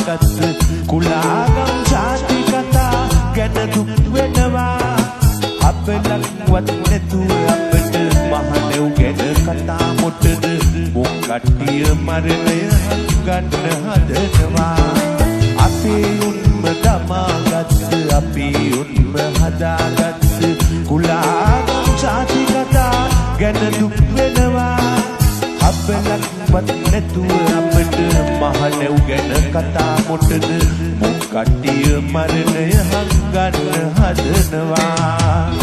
දමාගත් කුලාගම් ජාති කතා ගැන දුක් වෙනවා අපලක්වත් නැතුව අපට මහනෙව් ගැන කතා මොටද මොකට්ටිය මරණය ගන්න හදනවා අපේ උන්ම දමාගත් අපේ උන්ම හදාගත් කුලාගම් ජාති කතා ගැන දුක් වෙනවා අපලක්වත් නැතුව අපට මහනෙව් ගැන කතා මොටද මොකට්ටිය මරණය හංගන්න හදනවා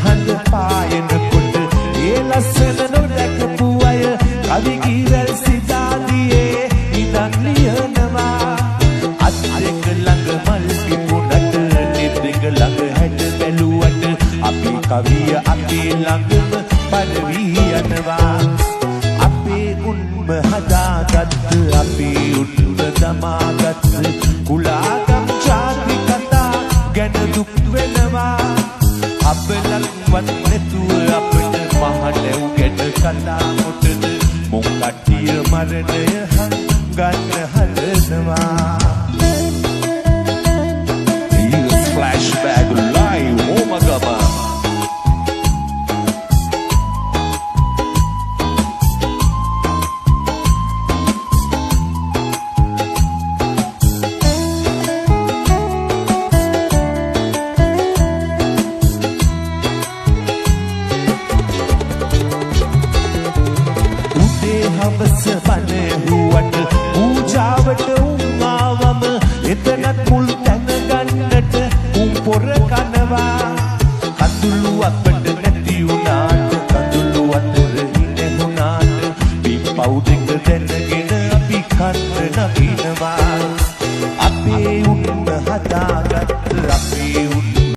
හඳ පායනකොට ඒ ලස්සන නොදැකපු අය කවි කීවැල් සිතාදියේ ඉඳන් ලියනවා අත් දෙක ළඟ මල් පිපුණට නෙත් දෙක ළඟ හැට බැලුවට අපේ කවිය අපේ ළඟම පරවී යනවා අපේ උන්ම හදාගත් අපේ උන්ම දමාගත් කුලාගම් ජාති කතා ගැන දුක් වෙනවා අපලක්වත් නැතුව අපට මහනෙව් ගැන කතා මොටද මොකට්ටිය මරණය හංගන්න හදනවා Here's Flashback Live Omagama හවස පනහුවට පූජාවට උන්ආවම එතනත් මුල් තැන ගන්නට උන් පොර කනවා කඳුළු අපට නැති වුණාට කඳුළු අතර ඉඳුණාට පිපව් දෙක දැනගෙන අපි කන්න නගිනවා අපේ උන්ම හදාගත්